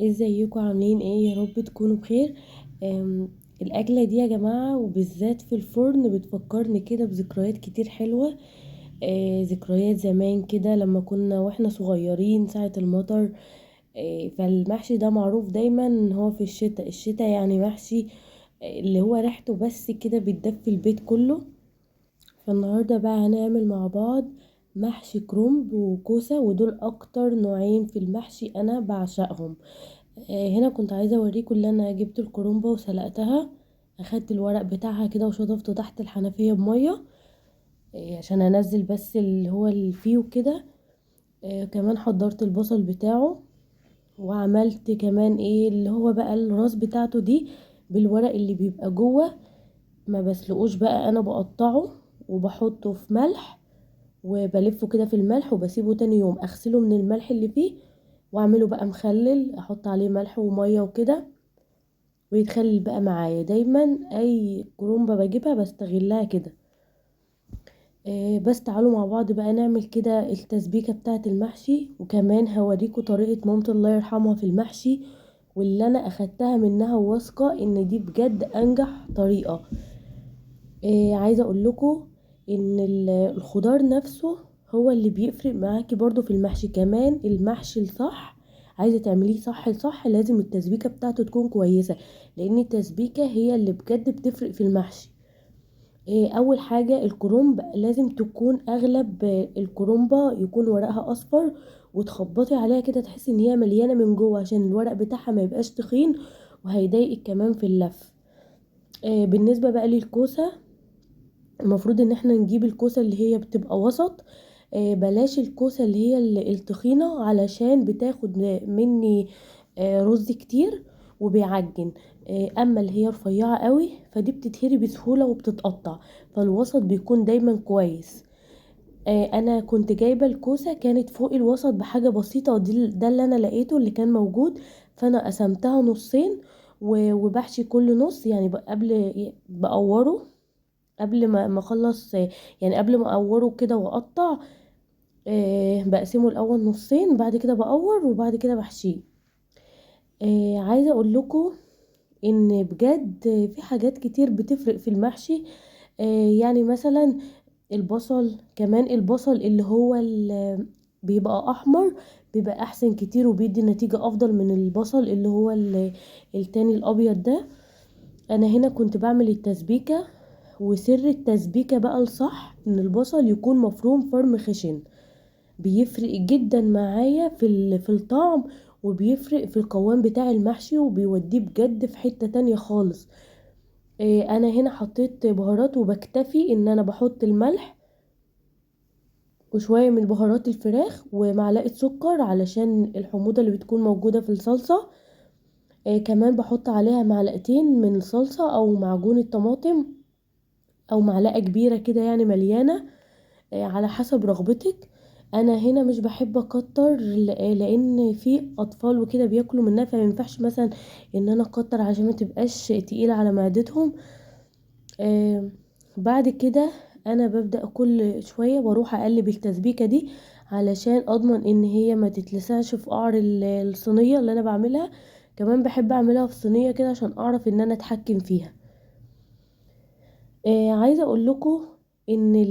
ازيكم عاملين ايه؟ يا رب تكونوا بخير. الاكله دي يا جماعه وبالذات في الفرن بتفكرني كده بذكريات كتير حلوه. ذكريات زمان كده لما كنا واحنا صغيرين ساعه المطر. فالمحشي ده معروف دايما ان هو في الشتاء يعني محشي. اللي هو ريحته بس كده بتدفي البيت كله. فالنهارده بقى هنعمل مع بعض محشي كرنب وكوسه، ودول اكتر نوعين في المحشي انا بعشقهم. هنا كنت عايزه اوريكم اللي انا جبت الكرومبه وسلقتها. اخدت الورق بتاعها كده وشطفته تحت الحنفيه بميه، عشان انزل بس اللي هو اللي فيه وكده. كمان حضرت البصل بتاعه، وعملت كمان ايه اللي هو بقى الراس بتاعته دي بالورق اللي بيبقى جوه. ما بسلقوش بقى، انا بقطعه وبحطه في ملح وبلفه كده في الملح وبسيبه تاني يوم اغسله من الملح اللي فيه، واعمله بقى مخلل، احط عليه ملح وميه وكده ويتخلل بقى معايا. دايما اي كرومبة بجيبها بستغلها كده. بس تعالوا مع بعض بقى نعمل كده التسبيكة بتاعة المحشي، وكمان هوريكم طريقة مامتي الله يرحمها في المحشي، واللي انا اخدتها منها واثقة ان دي بجد انجح طريقة. عايزة اقول لكم ان الخضار نفسه هو اللي بيفرق معاكي برضو في المحشي. كمان المحشي الصح، عايزة تعمليه صح لازم التسبيكة بتاعته تكون كويسة، لان التسبيكة هي اللي بجد بتفرق في المحشي. اول حاجة الكرنب لازم تكون اغلب الكرنبة يكون ورقها اصفر، وتخبطي عليها كده تحسي ان هي مليانة من جوه عشان الورق بتاعها ما يبقاش تخين وهيضايقك كمان في اللف. بالنسبة بقى للكوسة، المفروض ان احنا نجيب الكوسة اللي هي بتبقى وسط. بلاش الكوسة اللي هي التخينة علشان بتاخد مني رز كتير وبيعجن. اما اللي هي رفيعة قوي فدي بتتهري بسهولة وبتتقطع، فالوسط بيكون دايما كويس. انا كنت جايبة الكوسة كانت فوق الوسط بحاجة بسيطة، ده اللي انا لقيته اللي كان موجود. فانا قسمتها نصين وبحشي كل نص يعني قبل بقوره، قبل ما اخلص. يعني قبل ما اقوره كده واقطع، بقسمه الاول نصين، بعد كده بقور وبعد كده بحشيه. عايزه اقول لكم ان بجد في حاجات كتير بتفرق في المحشي. يعني مثلا البصل، كمان البصل اللي هو بيبقى احمر بيبقى احسن كتير وبيدي نتيجة افضل من البصل اللي هو التاني الابيض ده. انا هنا كنت بعمل التسبيكة، وسر التسبيكة بقى الصح ان البصل يكون مفروم فرم خشن. بيفرق جدا معايا في الطعم، وبيفرق في القوام بتاع المحشي وبيوديه بجد في حتة تانية خالص. انا هنا حطيت بهارات وبكتفي ان انا بحط الملح وشوية من بهارات الفراخ ومعلقة سكر علشان الحموضة اللي بتكون موجودة في الصلصة. كمان بحط عليها معلقتين من الصلصة او معجون الطماطم، او معلقة كبيرة كده يعني مليانة، على حسب رغبتك. انا هنا مش بحب اكتر لان في اطفال وكده بياكلوا منها، فمينفعش مثلا ان انا اكتر عشان ما تبقاش تقيلة على معدتهم. آه بعد كده انا ببدأ كل شوية بروح اقلب التسبيكة دي علشان اضمن ان هي ما تتلسعش في قعر الصينية اللي انا بعملها. كمان بحب اعملها في صينية كده عشان اعرف ان انا اتحكم فيها. عايزة اقول لكم ان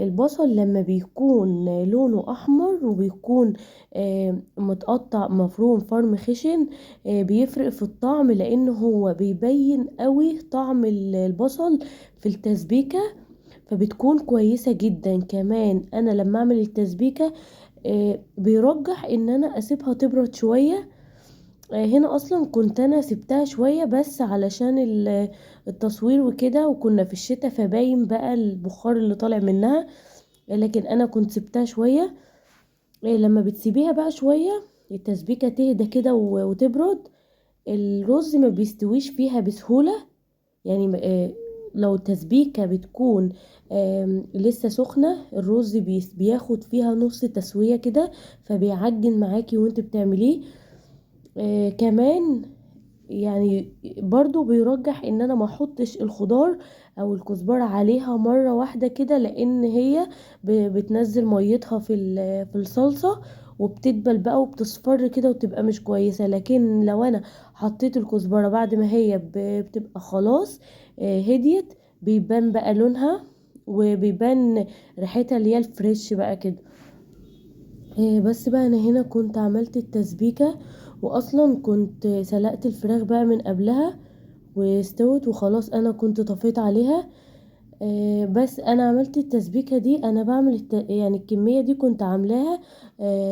البصل لما بيكون لونه احمر وبيكون متقطع مفروم فرم خشن، بيفرق في الطعم لان هو بيبين قوي طعم البصل في التسبيكة، فبتكون كويسة جدا. كمان انا لما اعمل التسبيكة بيرجح ان انا اسيبها تبرد شوية. هنا اصلا كنت انا سبتها شوية بس علشان التصوير وكده، وكنا في الشتاء فباين بقى البخار اللي طالع منها، لكن انا كنت سبتها شوية. لما بتسيبيها بقى شوية التسبيكة تهدى كده وتبرد، الرز ما بيستويش فيها بسهولة. يعني لو التسبيكة بتكون لسه سخنة الرز بياخد فيها نص تسوية كده، فبيعجن معاكي وانت بتعمليه. كمان يعني برضو بيرجح ان انا ما احطش الخضار او الكزبرة عليها مرة واحدة كده، لان هي بتنزل ميتها في الصلصة وبتدبل بقى وبتصفر كده وتبقى مش كويسة. لكن لو انا حطيت الكزبرة بعد ما هي بتبقى خلاص هديت، بيبان بقى لونها وبيبان ريحتها اللي هي الفريش بقى كده. بس بقى انا هنا كنت عملت التسبيكة، واصلا كنت سلقت الفراخ بقى من قبلها واستوت وخلاص، انا كنت طفيت عليها. بس انا عملت التسبيكة دي، انا بعمل يعني الكمية دي كنت عاملاها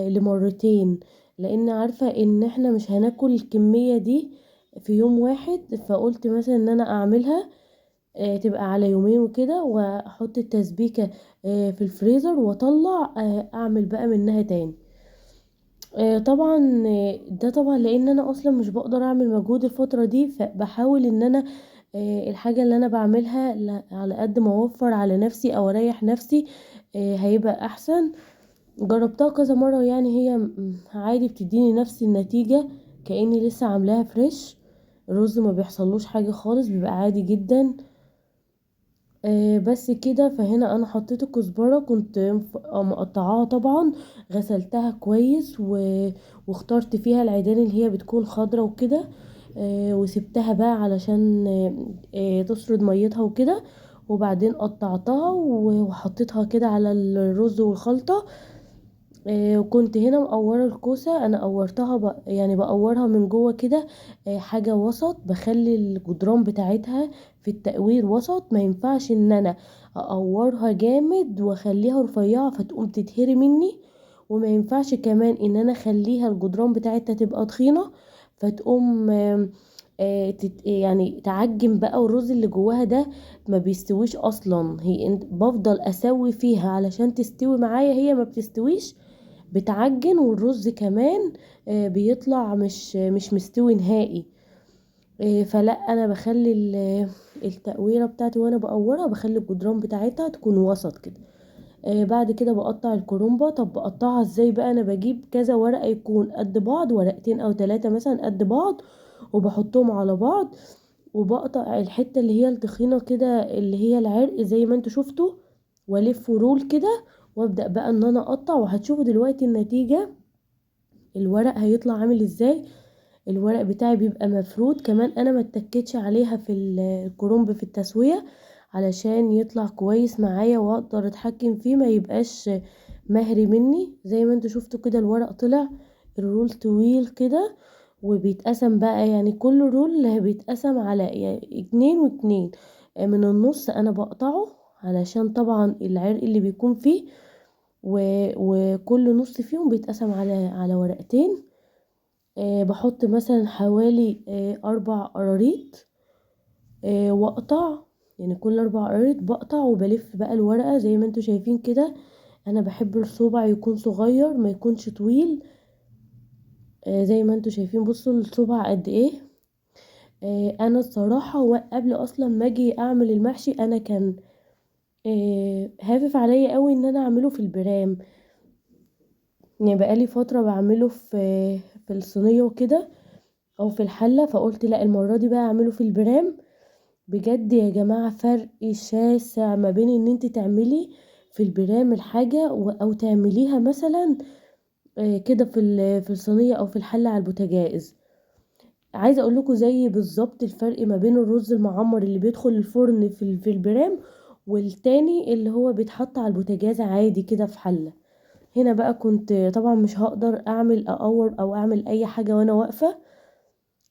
لمرتين، لان عارفة ان احنا مش هناكل الكمية دي في يوم واحد، فقلت مثلا ان انا اعملها تبقى على يومين وكده، واحط التسبيكة في الفريزر واطلع اعمل بقى منها تاني. طبعا ده طبعا لان انا اصلا مش بقدر اعمل مجهود الفترة دي، فبحاول ان انا الحاجة اللي انا بعملها على قد ما اوفر على نفسي او اريح نفسي هيبقى احسن. جربتها كذا مرة، يعني هي عادي بتديني نفس النتيجة كأني لسه عاملاها فريش. الرز ما بيحصلوش حاجة خالص، بيبقى عادي جدا. بس كده. فهنا انا حطيت الكزبرة، كنت مقطعاها طبعا، غسلتها كويس واخترت فيها العيدان اللي هي بتكون خضرة وكده. وسبتها بقى علشان تسرد ميتها وكده، وبعدين قطعتها وحطيتها كده على الرز والخلطة. وكنت هنا مقورة الكوسة، انا قورتها يعني بقورها من جوه كده حاجة وسط، بخلي الجدران بتاعتها في التقوير وسط، ما ينفعش ان انا اقورها جامد واخليها رفيعة فتقوم تتهري مني، وما ينفعش كمان ان انا اخليها الجدران بتاعتها تبقى تخينة فتقوم يعني تعجن بقى، والرز اللي جواها ده ما بيستويش اصلا. هي بفضل اسوي فيها علشان تستوي معايا، هي ما بتستويش، بتعجن، والرز كمان بيطلع مش مستوي نهائي. فلا انا بخلي التقويره بتاعتي وانا بقورها، بخلي الجدران بتاعتها تكون وسط كده. بعد كده بقطع الكرومبه. طب بقطعها ازاي بقى؟ انا بجيب كذا ورقه يكون قد بعض، ورقتين او ثلاثه مثلا قد بعض، وبحطهم على بعض، وبقطع الحته اللي هي التخينه كده اللي هي العرق زي ما انتوا شفتوا، والف رول كده، وابدا بقى ان انا اقطع. وهتشوفوا دلوقتي النتيجه، الورق هيطلع عامل ازاي. الورق بتاعي بيبقى مفرود كمان، انا ما اتكتش عليها في الكرنب في التسوية علشان يطلع كويس معايا واقدر اتحكم فيه، ما يبقاش مهري مني. زي ما انتوا شفتوا كده الورق طلع الرول طويل كده، وبيتقسم بقى، يعني كل رول بيتقسم على يعني اتنين واتنين. من النص انا بقطعه علشان طبعا العرق اللي بيكون فيه، وكل نص فيهم بيتقسم على ورقتين. بحط مثلا حوالي 4 قراريط، واقطع، يعني كل 4 قراريط بقطع وبلف بقى الورقة زي ما انتوا شايفين كده. انا بحب الصوبع يكون صغير ما يكونش طويل. زي ما انتوا شايفين، بصوا الصوبع قد ايه. انا الصراحة قبل اصلا ما اجي اعمل المحشي، انا كان هافف عليا قوي ان انا اعمله في البرام، يعني بقالي فترة بعمله في الصينية وكده او في الحلة، فقلت لا المرة دي بقى اعمله في البرام. بجد يا جماعة فرق شاسع ما بين ان انت تعملي في البرام الحاجة او تعمليها مثلا كده في الصينية او في الحلة على البوتاجاز. عايزة اقول لكم زي بالظبط الفرق ما بين الرز المعمر اللي بيدخل الفرن في البرام، والتاني اللي هو بيتحط على البوتاجاز عادي كده في حلة. هنا بقى كنت طبعا مش هقدر اعمل اقور او اعمل اي حاجة وانا واقفة،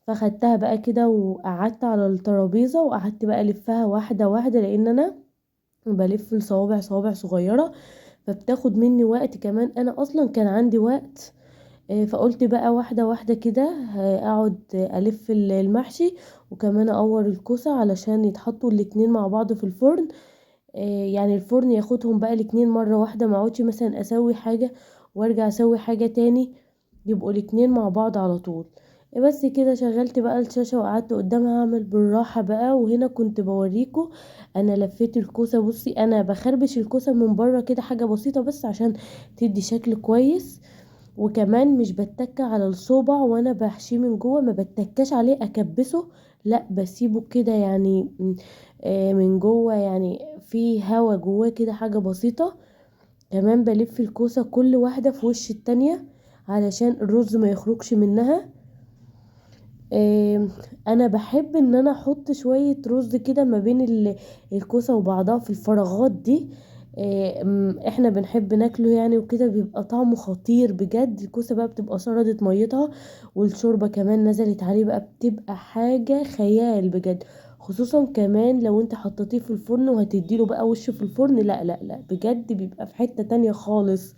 فخدتها بقى كده وقعدت على الترابيزة وقعدت بقى الفها واحدة واحدة، لان انا بلف الصوابع صوابع صغيرة، فبتاخد مني وقت كمان، انا اصلا كان عندي وقت. فقلت بقى واحدة واحدة كده اقعد الف المحشي، وكمان اقور الكوسة علشان يتحطوا الاتنين مع بعض في الفرن. يعني الفرن ياخدهم بقى الاتنين مرة واحدة، ما اقعدش مثلا اسوي حاجة وارجع اسوي حاجة تاني، يبقوا الاتنين مع بعض على طول. بس كده شغلت بقى الشاشة وقعدت قدامها اعمل بالراحة بقى. وهنا كنت بوريكم انا لفيت الكوسة. بصي انا بخربش الكوسة من بره كده حاجة بسيطة بس عشان تدي شكل كويس، وكمان مش بتك على الصوبع وانا بحشيه من جوه، ما بتكاش عليه اكبسه، لا بسيبه كده يعني من جوه، يعني في هوا جواه كده حاجة بسيطة. كمان بلف الكوسة كل واحدة في وش التانية علشان الرز ما يخرجش منها. انا بحب ان انا احط شوية رز كده ما بين الكوسة وبعضها في الفراغات دي. احنا بنحب ناكله يعني، وكده بيبقى طعمه خطير بجد. الكوسة بقى بتبقى شردت ميتها، والشوربة كمان نزلت عليه، بقى بتبقى حاجة خيال بجد. خصوصا كمان لو انت حطيتيه في الفرن وهتديله بقى وش في الفرن، لا لا لا بجد بيبقى في حتة تانية خالص.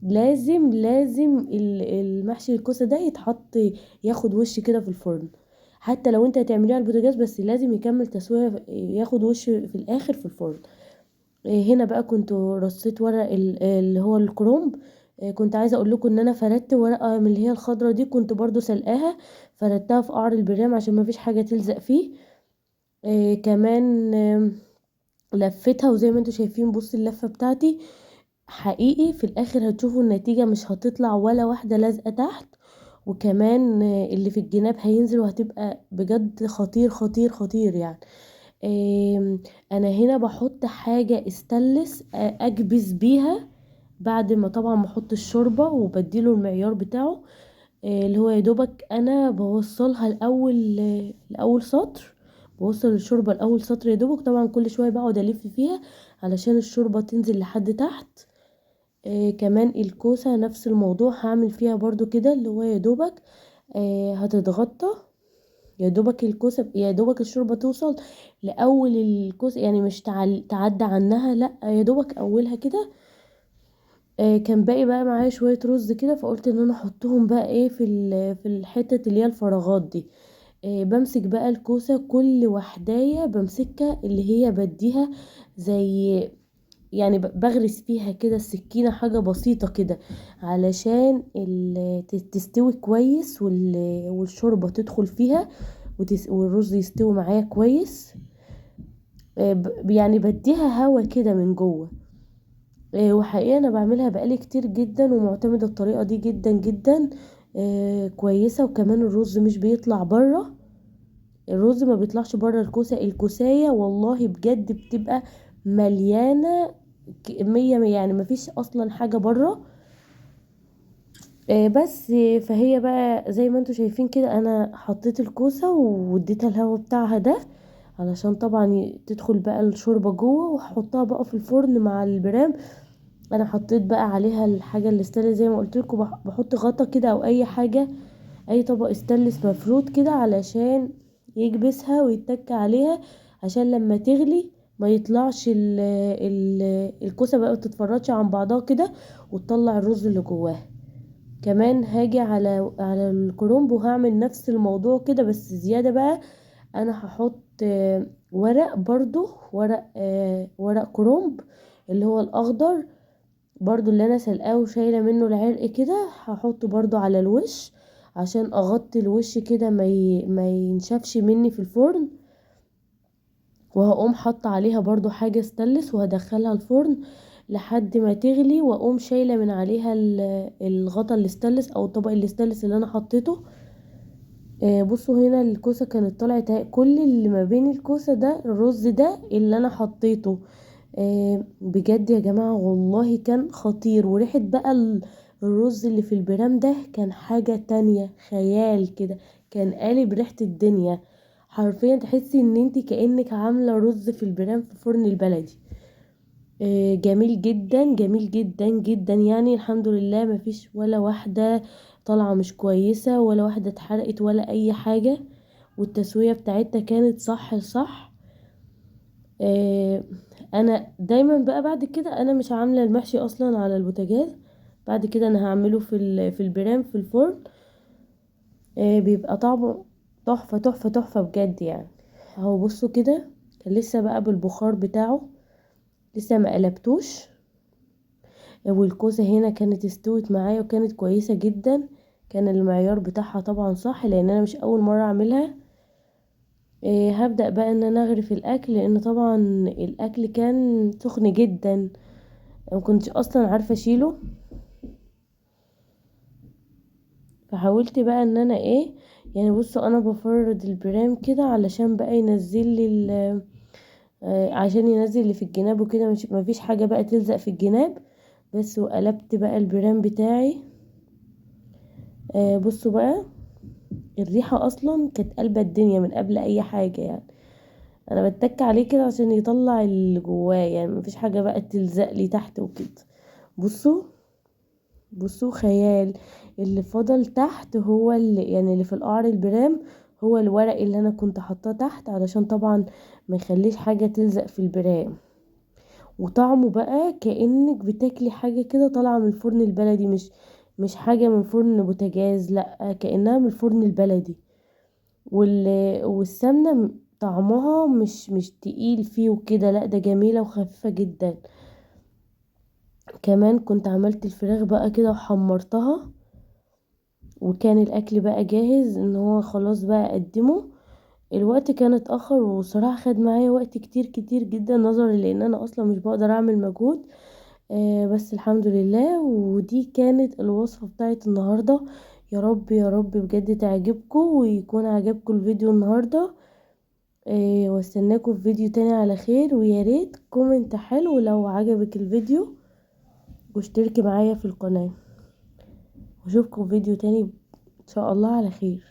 لازم لازم المحشي الكوسة ده يتحط، ياخد وش كده في الفرن. حتى لو انت هتعمليه على البوتاجاز، بس لازم يكمل تسوية، ياخد وش في الاخر في الفرن. هنا بقى كنت رصيت ورق اللي هو الكرنب. كنت عايزه اقول لكم ان انا فردت ورقه من اللي هي الخضره دي، كنت برضو سلقاها، فردتها في قعر البرام عشان ما فيش حاجه تلزق فيه. كمان لفتها، وزي ما انتوا شايفين بص اللفه بتاعتي حقيقي في الاخر هتشوفوا النتيجة، مش هتطلع ولا واحدة لازقة تحت. وكمان اللي في الجناب هينزل، وهتبقى بجد خطير خطير خطير يعني. انا هنا بحط حاجة استلس اكبس بيها بعد ما طبعا بحط الشوربة وبديله المعيار بتاعه. اللي هو يا دوبك انا بوصلها الاول سطر، بوصل الشوربة الاول سطر يا دوبك. طبعا كل شوية بقعد الف فيها علشان الشوربة تنزل لحد تحت. كمان الكوسة نفس الموضوع، هعمل فيها برضو كده اللي هو يا دوبك هتتغطى، يا دوبك الكوسة، يا دوبك الشوربة توصل لأول الكوسة يعني، مش تعدى عنها، لا يا دوبك أولها كده. كان باقي بقى معايا شوية رز كده، فقلت ان انا احطهم بقى ايه في الحتة اللي هي الفراغات دي. بمسك بقى الكوسة كل وحداية بمسكها، اللي هي بديها زي يعني بغرس فيها كده السكينة حاجة بسيطة كده، علشان تستوي كويس والشوربة تدخل فيها، والرز يستوي معايا كويس. يعني بديها هوا كده من جوه. وحقيقة انا بعملها بقالي كتير جدا، ومعتمدة الطريقة دي جدا جدا. كويسة. وكمان الرز مش بيطلع بره، الرز ما بيطلعش بره الكوساية والله بجد بتبقى مليانة كمية يعني مفيش اصلا حاجة بره. بس فهي بقى زي ما انتوا شايفين كده، انا حطيت الكوسة واديتها الهوا بتاعها ده علشان طبعا تدخل بقى الشوربة جوه، وهحطها بقى في الفرن مع البرام. انا حطيت بقى عليها الحاجة اللي استانلس زي ما قلت لكم، بحط غطا كده او اي حاجة، اي طبق استانلس مفرود كده علشان يكبسها ويتك عليها، عشان لما تغلي ما يطلعش الكوسه بقى تتفرطش عن بعضها كده، وتطلع الرز اللي جواها. كمان هاجي على الكرنب وهعمل نفس الموضوع كده، بس زياده بقى. انا هحط ورق برضو، ورق كرنب اللي هو الاخضر برضو، اللي انا سلقاه وشايله منه العرق كده، هحطه برضو على الوش عشان اغطي الوش كده ما ينشفش مني في الفرن. وهقوم حاطه عليها برضو حاجه استلس، وهدخلها الفرن لحد ما تغلي، واقوم شايله من عليها الغطا الاستلس او الطبق الاستلس اللي انا حطيته. بصوا هنا الكوسه كانت طلعت كل اللي ما بين الكوسه ده الرز ده اللي انا حطيته. بجد يا جماعة والله كان خطير. وريحة بقى الرز اللي في البرام ده كان حاجة تانية خيال كده، كان قالب ريحة الدنيا. حرفيا تحسي ان انتي كأنك عاملة رز في البرام في فرن البلدي. جميل جدا جميل جدا جدا يعني. الحمد لله مفيش ولا واحدة طالعة مش كويسة، ولا واحدة اتحرقت ولا اي حاجة. والتسوية بتاعتها كانت صح صح. آه، انا دايما بقى بعد كده انا مش عامله المحشي اصلا على البوتاجاز، بعد كده انا هعمله في البرام في الفرن. بيبقى طعمه تحفه تحفه تحفه بجد يعني. اهو بصوا كده، كان لسه بقى بالبخار بتاعه، لسه ما قلبتوش. والكوسه هنا كانت استوت معايا وكانت كويسه جدا. كان المعيار بتاعها طبعا صح، لان انا مش اول مره اعملها. هبدأ بقى ان انا اغرف الاكل، لان طبعا الاكل كان سخن جدا، ما كنتش اصلا عارفه اشيله. فحاولت بقى ان انا ايه يعني، بصوا انا بفرد البرام كده علشان بقى ينزل لي عشان ينزل اللي في الجناب وكده، مش مفيش حاجه بقى تلزق في الجناب بس. وقلبت بقى البرام بتاعي بصوا بقى، الريحة اصلا كانت قلبة الدنيا من قبل اي حاجة يعني. انا بتك عليه كده عشان يطلع اللي جواه، يعني مفيش حاجة بقى تلزق لي تحت وكده. بصوا، بصوا خيال. اللي فضل تحت هو اللي يعني اللي في القعر البرام، هو الورق اللي انا كنت حاطاه تحت علشان طبعا ما يخليش حاجة تلزق في البرام. وطعمه بقى كأنك بتاكلي حاجة كده طالعة من الفرن البلدي، مش حاجة من فرن بوتاجاز، لا كأنها من الفرن البلدي. والسمنة طعمها مش تقيل فيه وكده، لا ده جميلة وخفيفة جدا. كمان كنت عملت الفراخ بقى كده وحمرتها، وكان الاكل بقى جاهز ان هو خلاص بقى اقدمه. الوقت كان اتاخر، وصراحه خد معايا وقت كتير كتير جدا، نظرا لان انا اصلا مش بقدر اعمل مجهود. بس الحمد لله. ودي كانت الوصفه بتاعت النهارده. يا رب يا رب بجد تعجبكم ويكون عجبكم الفيديو النهارده. واستناكم في فيديو تاني على خير، ويا ريت كومنت حلو لو عجبك الفيديو، واشتركي معايا في القناه. واشوفكم في فيديو تاني ان شاء الله على خير.